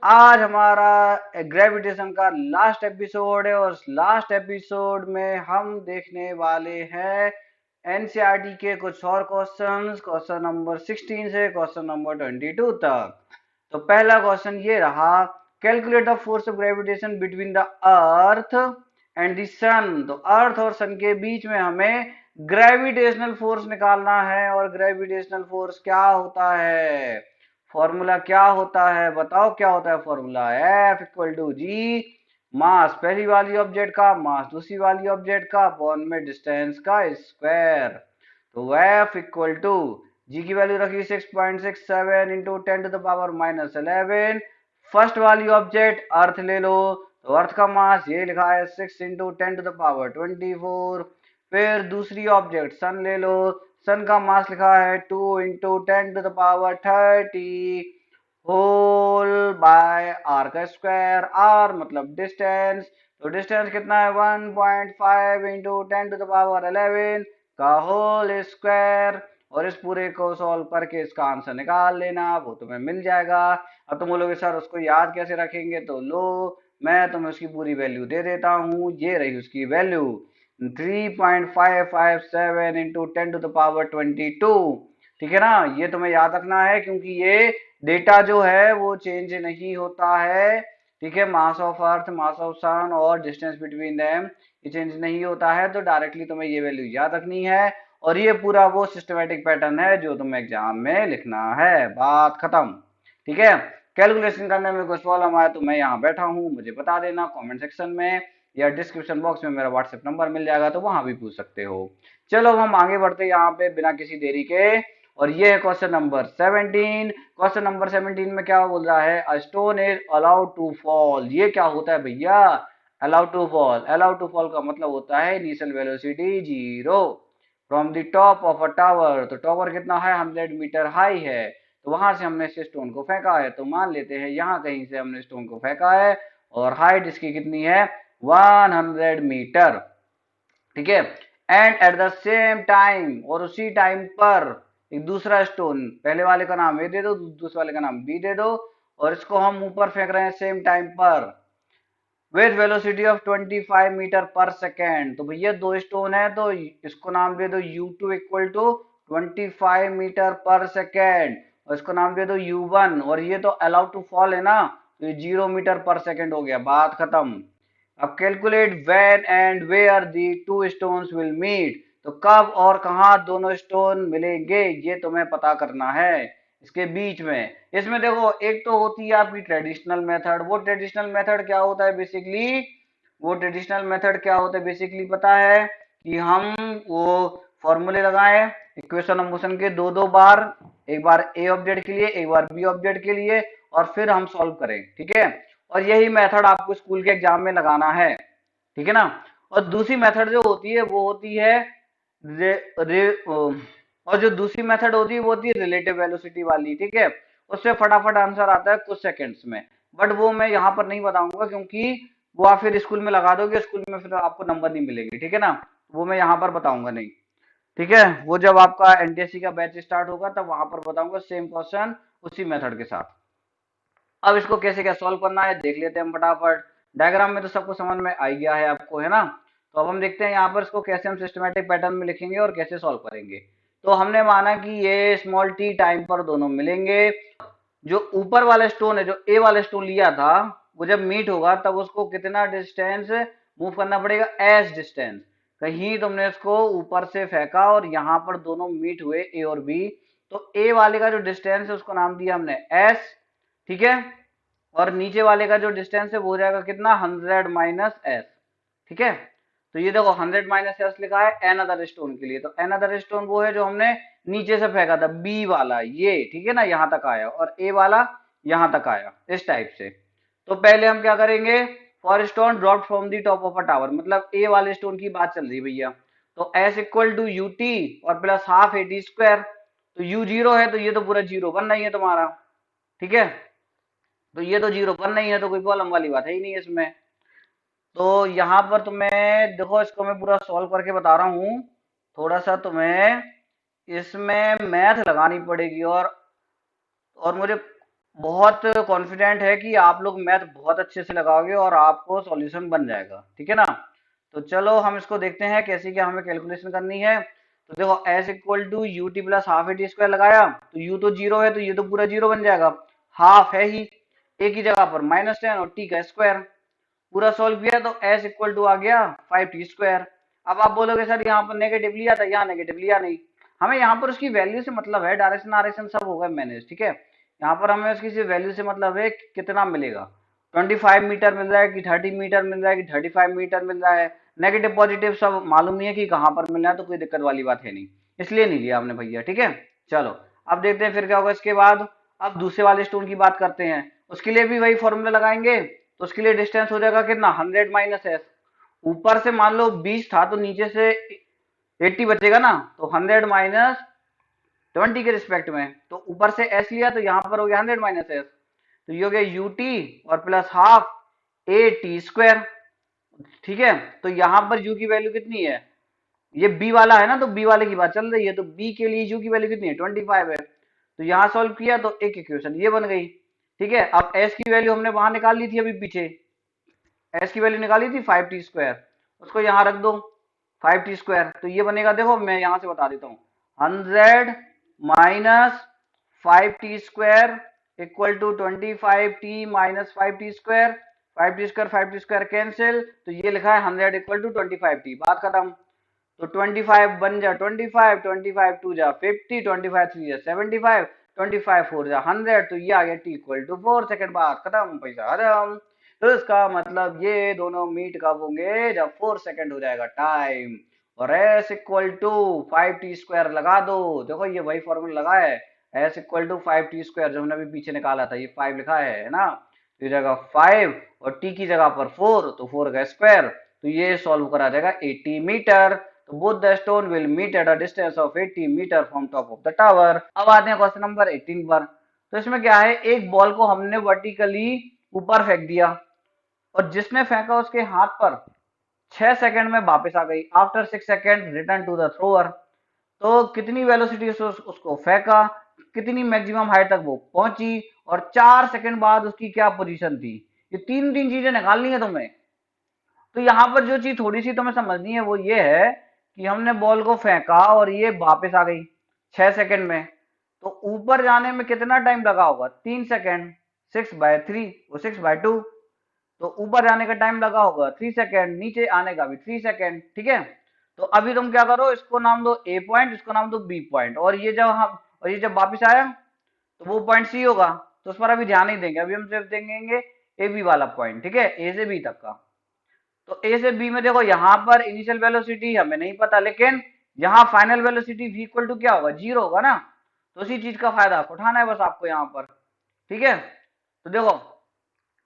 आज हमारा ग्रेविटेशन का लास्ट एपिसोड है और लास्ट एपिसोड में हम देखने वाले हैं एनसीईआरटी के कुछ और क्वेश्चंस, क्वेश्चन नंबर 16 से क्वेश्चन नंबर 22 तक। तो पहला क्वेश्चन ये रहा, calculate the force of gravitation between the earth and the sun. तो अर्थ और सन के बीच में हमें ग्रेविटेशनल फोर्स निकालना है। और ग्रेविटेशनल फोर्स क्या होता है, फॉर्मूला क्या होता है, बताओ क्या होता है फॉर्मूला। F इक्वल टू जी, मास पहली वाली ऑब्जेक्ट का, मास दूसरी वाली ऑब्जेक्ट का, अपॉन में डिस्टेंस का स्क्वायर। तो F इक्वल टू जी की वैल्यू रखी 6.67 इंटू 10⁻11। फर्स्ट वाली ऑब्जेक्ट अर्थ ले लो, तो अर्थ का मास ये लिखा है 6 इंटू 10⁻24। फिर दूसरी ऑब्जेक्ट सन ले लो, सन का मास लिखा है 2 इंटू 10⁻30 होल बाय आर का स्क्वायर। आर मतलब डिस्टेंस, तो डिस्टेंस कितना है 1.5 इंटू 10⁻11 का होल स्क्वायर। और इस पूरे को सॉल्व करके इसका आंसर निकाल लेना, वो तुम्हें मिल जाएगा। अब तुम बोलोगे सर उसको याद कैसे रखेंगे, तो लो मैं तुम्हें उसकी पूरी वैल्यू दे देता हूँ। ये रही उसकी वैल्यू 3.557 इंटू 10⁻22। ठीक है ना, ये तुम्हें याद रखना है क्योंकि ये डेटा जो है वो चेंज नहीं होता है। ठीक है, mass of earth, mass of सन और डिस्टेंस बिटवीन देम ये चेंज नहीं होता है। तो डायरेक्टली तुम्हें ये वैल्यू याद रखनी है और ये पूरा वो सिस्टमेटिक पैटर्न है जो तुम्हें एग्जाम में लिखना है। बात खत्म। ठीक है, कैलकुलेशन करने में कुछ प्रॉब्लम आए तो मैं यहाँ बैठा हूँ, मुझे बता देना कमेंट सेक्शन में या डिस्क्रिप्शन बॉक्स में मेरा व्हाट्सएप नंबर मिल जाएगा, तो वहां भी पूछ सकते हो। चलो हम आगे बढ़ते हैं यहाँ पे बिना किसी देरी के। और ये है क्वेश्चन नंबर 17। क्वेश्चन नंबर 17 में क्या बोल रहा है, a stone is allowed to fall. ये क्या होता है भैया, allowed to fall. Allowed to fall का मतलब होता है initial velocity 0 from the top of a tower. तो टावर कितना है, 100 मीटर हाई है। तो वहां से हमने इस स्टोन को फेंका है, तो मान लेते हैं यहाँ कहीं से हमने स्टोन को फेंका है और हाइट इसकी कितनी है 100 मीटर। ठीक है, and at the same time, और उसी टाइम पर एक दूसरा स्टोन, पहले वाले का नाम ए दे दो, दूसरे वाले का नाम बी दे दो, और इसको हम ऊपर फेंक रहे हैं सेम टाइम पर विथ वेलोसिटी ऑफ 25 मीटर पर सेकेंड। तो भैया दो स्टोन है तो इसको नाम दे दो U2 इक्वल टू 25 मीटर पर सेकेंड, और इसको नाम दे दो U1। और ये तो अलाउड टू फॉल है ना, तो ये 0 मीटर पर सेकेंड हो गया। बात खत्म। अब calculate when and where the two stones will meet. तो कब और कहाँ दोनों स्टोन मिलेंगे ये तुम्हें पता करना है इसके बीच में। इसमें देखो एक तो होती है आपकी ट्रेडिशनल मेथड। वो ट्रेडिशनल मेथड क्या होता है बेसिकली, वो ट्रेडिशनल मेथड क्या होता है बेसिकली पता है कि हम वो फॉर्मूले लगाएं इक्वेशन ऑफ मोशन के दो दो बार, एक बार ए ऑब्जेक्ट के लिए एक बार बी ऑब्जेक्ट के लिए, और फिर हम सॉल्व करें। ठीक है, और यही मेथड आपको स्कूल के एग्जाम में लगाना है। ठीक है ना। और दूसरी मेथड जो होती है वो होती है रे, रे, और जो दूसरी मेथड होती है वो होती है रिलेटिव वेलोसिटी वाली। ठीक है, उससे फटाफट आंसर आता है कुछ सेकंड्स में। बट वो मैं यहाँ पर नहीं बताऊंगा क्योंकि वो आप फिर स्कूल में लगा दोगे, स्कूल में फिर आपको नंबर नहीं मिलेंगे। ठीक है ना, वो मैं यहाँ पर बताऊंगा नहीं। ठीक है, वो जब आपका एनटीएससी का बैच स्टार्ट होगा तब वहां पर बताऊंगा सेम क्वेश्चन उसी मेथड के साथ। अब इसको कैसे क्या सॉल्व करना है देख लेते हैं हम फटाफट। डायग्राम में तो सबको समझ में आ गया है आपको, है ना। तो अब हम देखते हैं यहाँ पर इसको कैसे हम सिस्टमेटिक पैटर्न में लिखेंगे और कैसे सॉल्व करेंगे। तो हमने माना कि ये स्मॉल टी टाइम पर दोनों मिलेंगे। जो ऊपर वाला स्टोन है, जो ए वाला स्टोन लिया था, वो जब मीट होगा तब उसको कितना डिस्टेंस मूव करना पड़ेगा, एस डिस्टेंस। कहीं तुमने इसको ऊपर से फेंका और यहाँ पर दोनों मीट हुए ए और बी, तो ए वाले का जो डिस्टेंस है उसको नाम दिया हमने एस। ठीक है, और नीचे वाले का जो डिस्टेंस है वो हो जाएगा कितना 100 माइनस एस। ठीक है, तो ये देखो 100 माइनस एस लिखा है एन अदर स्टोन के लिए। तो एन अदर स्टोन वो है जो हमने नीचे से फेंका था, बी वाला ये। ठीक है ना, यहाँ तक आया, और ए वाला यहाँ तक आया, इस टाइप से। तो पहले हम क्या करेंगे, for stone drop from the top of a tower, मतलब ए वाले स्टोन की बात चल रही है भैया। तो S equal to you T और plus half A T square. तो यू जीरो है तो ये तो पूरा जीरो बन रही है तुम्हारा। ठीक है, तो ये तो जीरो बन नहीं है तो कोई प्रॉब्लम वाली बात है ही नहीं इसमें। तो यहाँ पर तुम्हें देखो, इसको मैं पूरा सॉल्व करके बता रहा हूँ। थोड़ा सा तुम्हें इसमें मैथ लगानी पड़ेगी, और मुझे बहुत कॉन्फिडेंट है कि आप लोग मैथ बहुत अच्छे से लगाओगे और आपको सॉल्यूशन बन जाएगा, ठीक है ना। तो चलो हम इसको देखते हैं कैसे क्या हमें कैलकुलेशन करनी है। तो देखो s equal to you t plus half A T square लगाया, तो यू तो जीरो है तो ये तो पूरा जीरो बन जाएगा, हाफ है ही, एक ही जगह पर -10 और टी का स्क्वायर। पूरा सोल्व किया तो एस इक्वल टू आ गया 5t स्क्वायर। अब आप बोलोगे सर यहाँ पर नेगेटिव लिया था, यहाँ नेगेटिव लिया नहीं, हमें यहाँ पर उसकी वैल्यू से मतलब है, डायरेक्शन आरेक्शन सब होगा मैनेज, ठीक है। यहाँ पर हमें उसकी सिर्फ वैल्यू से मतलब है कि कितना मिलेगा, 25 मीटर मिल रहा है कि 30 मीटर मिल रहा है कि 35 मीटर मिल रहा है। नेगेटिव पॉजिटिव सब मालूम नहीं है कि कहाँ पर मिल रहा है, तो कोई दिक्कत वाली बात है नहीं, इसलिए नहीं लिया हमने भैया, ठीक है। चलो अब देखते हैं फिर क्या होगा इसके बाद। अब दूसरे वाले स्टोन की बात करते हैं, उसके लिए भी वही फॉर्मूला लगाएंगे। तो उसके लिए डिस्टेंस हो जाएगा कितना, 100 माइनस एस। ऊपर से मान लो 20 था तो नीचे से 80 बचेगा ना, तो 100 - 20 के रिस्पेक्ट में, तो ऊपर से एस लिया तो यहाँ पर हो गया 100 - एस, तो ये हो गया यू टी और plus half A T square, ठीक है। तो यहाँ पर यू की वैल्यू कितनी है, ये बी वाला है ना, तो बी वाले की बात चल रही है, तो बी के लिए यू की वैल्यू कितनी है, 25 है। तो यहाँ सॉल्व किया तो एक इक्वेशन ये बन गई, ठीक है। अब एस की वैल्यू हमने वहां निकाल ली थी अभी पीछे, एस की वैल्यू निकाली थी 5t स्क्वायर, उसको यहाँ रख दो 5t स्क्वायर, तो ये बनेगा, देखो मैं यहाँ से बता देता हूँ, 100 - 5t square equal to 25t - 5t square, 5t square cancel, तो ये लिखा है 100 इक्वल टू 25t, बात खत्म। तो 25 बन जा 25, 25 टू जा 50, 25 थ्री जा 75, 25 फोर जा 100, तो ये आ गया टी इक्वल टू 4 सेकेंड, बात खत्म, पैसा खत्म। तो इसका मतलब ये दोनों मीट कब होंगे, जब 4 सेकेंड हो जाएगा टाइम। और S equal to 5t square लगा दो, देखो ये वही फॉर्मूला लगा है, S equal to 5t square जो हमने अभी पीछे निकाला था, ये 5 लिखा है ना, तो ये जगह 5 और टी की जगह पर 4, तो 4 का स्क्वायर, तो ये सॉल्व करा जाएगा 80 मीटर। तो both the stone will meet at a distance of 80 metre from top of the tower. अब आते हैं क्वेश्चन नंबर 18 पर। तो इसमें क्या है, एक बॉल को हमने वर्टिकली ऊपर फेंक दिया और जिसने फेंका उसके हाथ पर 6 सेकंड में वापस आ गई, after 6 second return to the thrower. तो कितनी वेलोसिटी से उसको फेंका, कितनी मैक्सिमम हाइट तक वो पहुंची, और 4 सेकंड बाद उसकी क्या पोजीशन थी, ये तीन तीन चीजें निकालनी है तुम्हें। तो यहाँ पर जो चीज थोड़ी सी तुम्हें समझनी है वो ये है कि हमने बॉल को फेंका और ये वापस आ गई 6 सेकंड में, तो ऊपर जाने में कितना टाइम लगा होगा, 3 सेकंड, 6/3 वो 6/2, तो ऊपर जाने का टाइम लगा होगा 3 सेकंड, नीचे आने का भी 3 सेकंड, ठीक है। तो अभी तुम क्या करो, इसको नाम दो ए पॉइंट, इसको नाम दो बी पॉइंट, और ये जब वापिस आया तो वो पॉइंट सी होगा, तो उस पर अभी ध्यान नहीं देंगे, अभी हम सिर्फ देंगे ए बी वाला पॉइंट, ठीक है, ए से बी तक का। तो ए से बी में देखो यहाँ पर इनिशियल वेलोसिटी हमें नहीं पता, लेकिन यहाँ final velocity v equal to क्या होगा, जीरो होगा ना, तो उसी चीज का फायदा उठाना है बस आपको यहाँ पर, ठीक है। तो देखो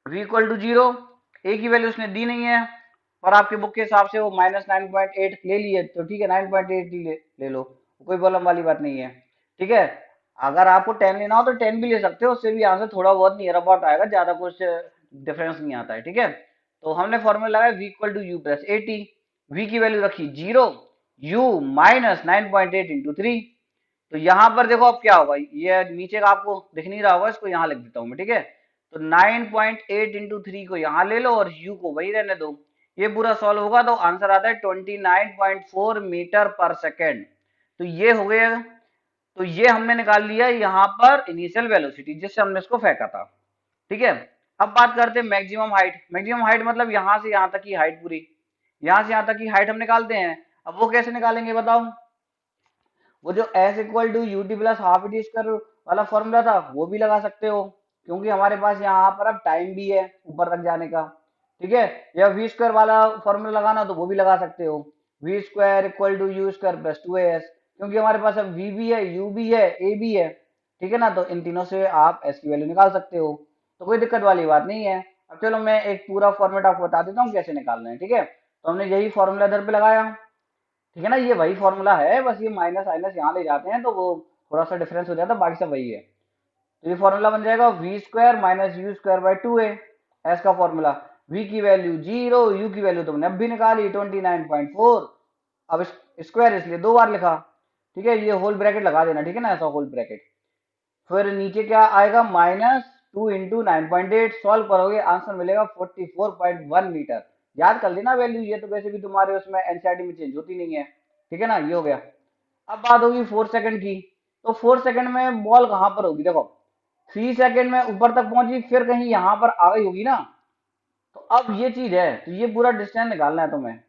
v इक्वल टू जीरो, ए की वैल्यू उसने दी नहीं है, और आपके बुक के हिसाब से वो -9.8 ले लिए, तो ठीक है 9.8 ले लो, कोई प्रॉब्लम वाली बात नहीं है, ठीक है। अगर आपको 10 लेना हो तो 10 भी ले सकते हो, उससे भी आंसर थोड़ा बहुत नियर अबाउट आएगा, ज्यादा कुछ डिफरेंस नहीं आता है, ठीक है। तो हमने फॉर्मूला लगाया v equal to u plus a t, v की वैल्यू रखी जीरो, u -9.8 × 3, तो यहाँ पर देखो अब क्या होगा, ये नीचे का आपको दिख नहीं रहा होगा, इसको यहाँ लिख देता हूँ मैं, ठीक है। तो 9.8 × 3 को यहाँ ले लो और u को वही रहने दो, ये पूरा सॉल्व होगा तो आंसर आता है 29.4 मीटर पर सेकेंड। तो ये हो गया, तो ये हमने निकाल लिया यहाँ पर इनिशियल वेलोसिटी जिससे हमने इसको फेंका था, ठीक है। अब बात करते हैं मैक्सिमम हाइट, मैक्सिमम हाइट मतलब यहाँ से यहाँ तक की हाइट पूरी, यहाँ से यहाँ तक की हाइट हम निकालते हैं। अब वो कैसे निकालेंगे बताओ, वो जो s equal to you t plus half t square वाला फॉर्मूला था वो भी लगा सकते हो, क्योंकि हमारे पास यहाँ पर अब टाइम भी है ऊपर तक जाने का, ठीक है। या वी स्क्वायर वाला फॉर्मूला लगाना तो वो भी लगा सकते हो, v square equal to u square plus 2as, क्योंकि हमारे पास अब वी भी है, यू भी है, ए भी है, ठीक है ना। तो इन तीनों से आप एस की वैल्यू निकाल सकते हो, तो कोई दिक्कत वाली बात नहीं है। अब चलो मैं एक पूरा फॉर्मेट आपको बता देता हूँ कैसे निकालना है, ठीक है। तो हमने यही फॉर्मूला इधर पे लगाया, ठीक है ना, ये वही फॉर्मूला है, बस ये माइनस माइनस यहाँ ले जाते हैं तो वो थोड़ा सा डिफरेंस हो जाता है, बाकी सब वही है। तो ये फॉर्मूला बन जाएगा v square minus u square by 2a, s का फॉर्मूला, v की वैल्यू जीरो, u की वैल्यू तुमने अब भी निकाली 29.4, अब स्क्वायर इसलिए दो बार लिखा, ठीक है। ये होल ब्रैकेट लगा देना, ठीक है ना, ऐसा होल ब्रैकेट, फिर नीचे क्या आएगा, 2 इंटू 9.8 सॉल्व करोगे आंसर मिलेगा 44.1 मीटर। याद कर लेना वैल्यू, ये तो वैसे भी तुम्हारे उसमें एनसीईआरटी में चेंज होती नहीं है। ठीक है ना, ये हो गया। अब बात होगी 4 सेकंड की। तो 4 सेकंड में बॉल कहां पर होगी, देखो 3 सेकंड में ऊपर तक पहुंची, फिर कहीं यहां पर आ गई होगी ना। तो अब ये चीज है, तो ये पूरा डिस्टेंस निकालना है तुम्हें।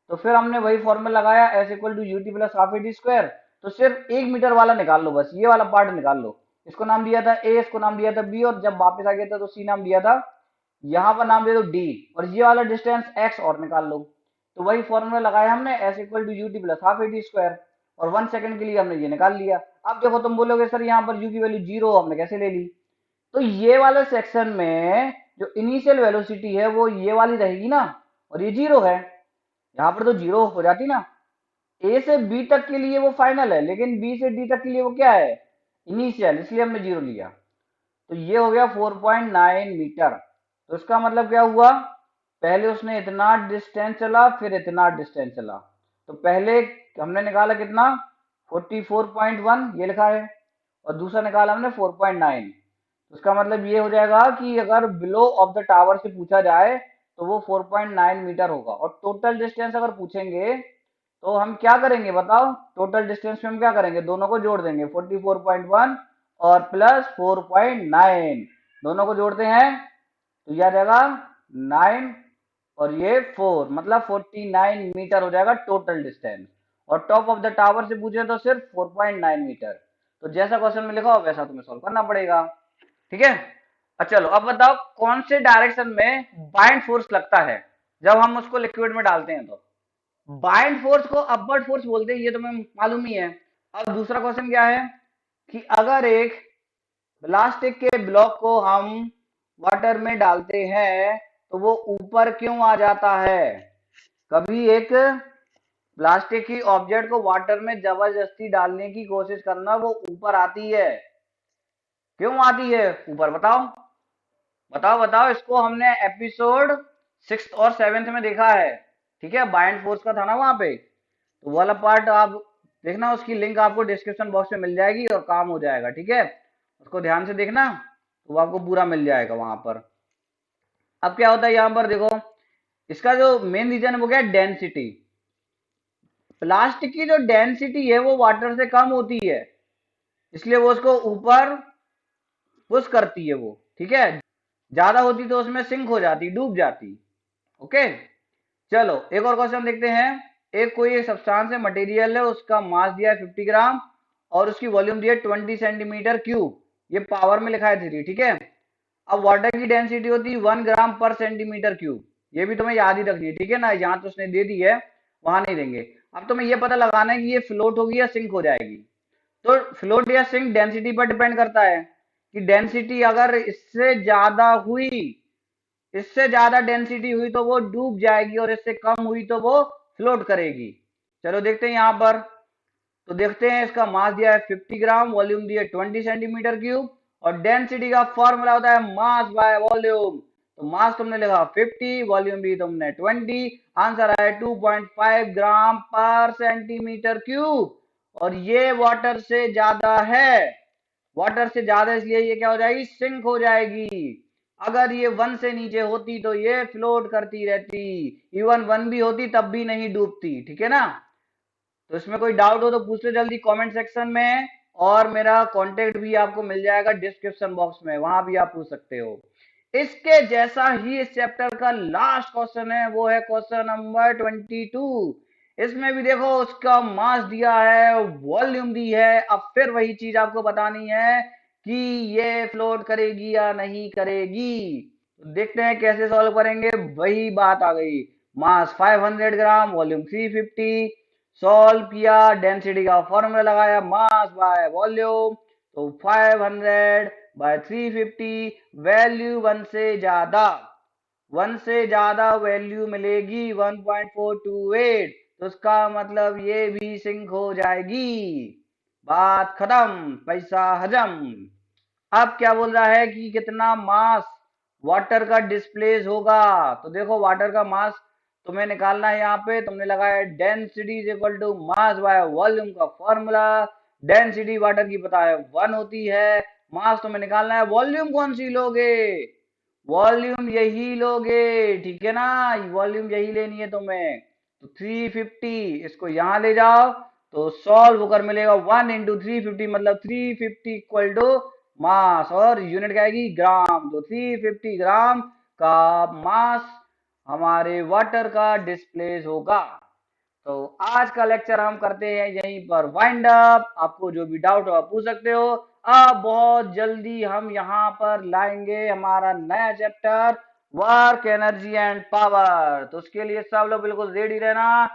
तो फिर हमने वही फॉर्मूला लगाया, s equal to u t plus half a t square. तो सिर्फ 1 मीटर वाला निकाल लो, बस ये वाला पार्ट निकाल लो। इसको नाम दिया था ए, इसको नाम दिया था बी, और जब वापस आ गया था तो सी नाम दिया था। यहाँ पर नाम दे दो डी, और ये वाला डिस्टेंस एक्स और निकाल लो। तो वही फॉर्मूला लगाया हमने, s equal to u t plus half a t square, और 1 सेकंड के लिए हमने ये निकाल लिया। अब देखो तुम बोलोगे सर यहाँ पर यू की वैल्यू 0 हमने कैसे ले ली। तो ये वाले सेक्शन में जो इनिशियल वेलोसिटी है वो ये वाली रहेगी ना, और ये 0 है। यहाँ पर तो 0 हो जाती ना। ए से बी तक के लिए वो फाइनल है, लेकिन बी से डी तक के लिए वो क्या है, इनिशियल, इसलिए हमने 0 लिया। तो ये हो गया 4.9 मीटर। तो इसका मतलब क्या हुआ, पहले उसने इतना डिस्टेंस चला, फिर इतना डिस्टेंस चला। तो पहले हमने निकाला कितना, 44.1 ये लिखा है, और दूसरा निकाला हमने 4.9। उसका मतलब ये हो जाएगा कि अगर बिलो ऑफ द टावर से पूछा जाए तो वो 4.9 मीटर होगा। और टोटल डिस्टेंस अगर पूछेंगे तो हम क्या करेंगे बताओ, टोटल डिस्टेंस में हम क्या करेंगे, दोनों को जोड़ देंगे, 44.1 और प्लस 4.9 दोनों को जोड़ते हैं तो यह आ जाएगा 9, और ये 4, मतलब 49 मीटर हो जाएगा टोटल डिस्टेंस। और टॉप ऑफ द टावर से पूछे तो सिर्फ 4.9 मीटर। तो जैसा क्वेश्चन में लिखा हो वैसा तुम्हें सॉल्व करना पड़ेगा। ठीक है। अच्छा चलो, अब बताओ कौन से डायरेक्शन में बाइंड फोर्स लगता है जब हम उसको लिक्विड में डालते हैं। तो बाइंड फोर्स को अपवर्ड फोर्स बोलते हैं, ये तुम्हें मालूम ही है। अब दूसरा क्वेश्चन क्या है कि अगर एक प्लास्टिक के ब्लॉक को हम वाटर में डालते हैं तो वो ऊपर क्यों आ जाता है। कभी एक प्लास्टिक की ऑब्जेक्ट को वाटर में जबरदस्ती डालने की कोशिश करना, वो ऊपर आती है। क्यों आती है ऊपर, बताओ बताओ बताओ। इसको हमने एपिसोड 6 और 7 में देखा है। ठीक है, बाइंड फोर्स का था ना वहां पे। तो वो वाला पार्ट आप देखना, उसकी लिंक आपको डिस्क्रिप्शन बॉक्स में मिल जाएगी और काम हो जाएगा। ठीक है, उसको ध्यान से देखना तो वो आपको पूरा मिल जाएगा वहां पर। अब क्या होता है यहाँ पर देखो, इसका जो मेन रीजन है वो क्या है, डेंसिटी। प्लास्टिक की जो डेंसिटी है वो वाटर से कम होती है, इसलिए वो उसको ऊपर पुश करती है वो। ठीक है, ज्यादा होती तो उसमें सिंक हो जाती, डूब जाती। ओके, चलो एक और क्वेश्चन देखते हैं। एक कोई एक सब्सटेंस है, मटेरियल है, उसका मास दिया है 50 ग्राम और उसकी वॉल्यूम दिया है 20 सेंटीमीटर क्यूब। ये पावर में लिखा है 3। ठीक है, अब वाटर की डेंसिटी होती है 1 ग्राम पर सेंटीमीटर क्यूब। ये भी तुम्हें याद ही रखनी है। ठीक है ना, यहाँ तो उसने दे दी है, वहां नहीं देंगे। अब तुम्हें ये पता लगाना है कि ये फ्लोट होगी या सिंक हो जाएगी। तो फ्लोट या सिंक डेंसिटी पर डिपेंड करता है कि डेंसिटी अगर इससे ज्यादा डेंसिटी हुई तो वो डूब जाएगी, और इससे कम हुई तो वो फ्लोट करेगी। चलो देखते हैं यहाँ पर। तो देखते हैं, इसका मास दिया है 50 ग्राम, वॉल्यूम दिया है 20 सेंटीमीटर क्यूब, और डेंसिटी का फॉर्मूला होता है मास बाय वॉल्यूम। तो मास तुमने लिखा 50, वॉल्यूम भी तुमने 20, आंसर आया 2.5 ग्राम पर सेंटीमीटर क्यूब। और ये वाटर से ज्यादा है, वाटर से ज्यादा, इसलिए ये क्या हो जाएगी, सिंक हो जाएगी। अगर ये 1 से नीचे होती तो ये फ्लोट करती रहती, इवन 1 भी होती तब भी नहीं डूबती। ठीक है ना। तो इसमें कोई डाउट हो तो पूछ लो जल्दी कमेंट सेक्शन में, और मेरा कांटेक्ट भी आपको मिल जाएगा डिस्क्रिप्शन बॉक्स में, वहां भी आप पूछ सकते हो। इसके जैसा ही इस चैप्टर का लास्ट क्वेश्चन है, वो है क्वेश्चन नंबर 22। इसमें भी देखो उसका मास दिया है, वॉल्यूम दी है। अब फिर वही चीज आपको बतानी है कि ये फ्लोट करेगी या नहीं करेगी। तो देखते हैं कैसे सॉल्व करेंगे। वही बात आ गई, मास 500 ग्राम, वॉल्यूम 350। सॉल्व किया, डेंसिटी का फॉर्मूला लगाया, मास बाय वॉल्यूम। तो 500 बाय 350, वैल्यू 1 से ज्यादा वैल्यू मिलेगी 1.428। तो उसका मतलब ये भी सिंक हो जाएगी। बात खत्म, पैसा हजम। अब क्या बोल रहा है कि कितना मास वाटर का डिस्प्लेस होगा। तो देखो वाटर का मास तुम्हें निकालना है। यहाँ पे तुमने लगाया density is equal to mass by volume का फॉर्मूला। डेंसिटी वाटर की पता है 1 होती है, मास तुम्हें निकालना है। वॉल्यूम कौन सी लोगे? वॉल्यूम यही लोगे, ठीक है ना, वॉल्यूम यही लेनी है तुम्हें। तो 350 इसको यहां ले जाओ, तो सॉल्व होकर मिलेगा 1 × 350 मतलब 350 इक्वल टू मास, और यूनिट क्या आएगी? ग्राम। तो 350 ग्राम का मास हमारे वाटर का डिस्प्लेस होगा। तो आज का लेक्चर हम करते हैं यहीं पर वाइंड अप। आपको जो भी डाउट हो आप पूछ सकते हो। अब बहुत जल्दी हम यहाँ पर लाएंगे हमारा नया chapter, work energy and power. तो उसके लिए सब लोग बिल्कुल रेडी रहना,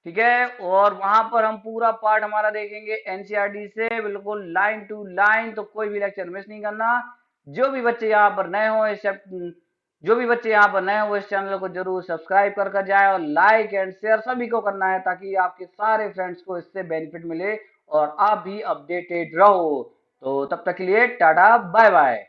ठीक है। और वहां पर हम पूरा पार्ट हमारा देखेंगे एनसीईआरटी से बिल्कुल लाइन टू लाइन, तो कोई भी लेक्चर मिस नहीं करना। जो भी बच्चे यहाँ पर नए हो इस जो भी बच्चे यहाँ पर नए हो इस चैनल को जरूर सब्सक्राइब कर जाए, और लाइक एंड शेयर सभी को करना है, ताकि आपके सारे फ्रेंड्स को इससे बेनिफिट मिले और आप भी अपडेटेड रहो। तो तब तक के लिए टाटा बाय बाय।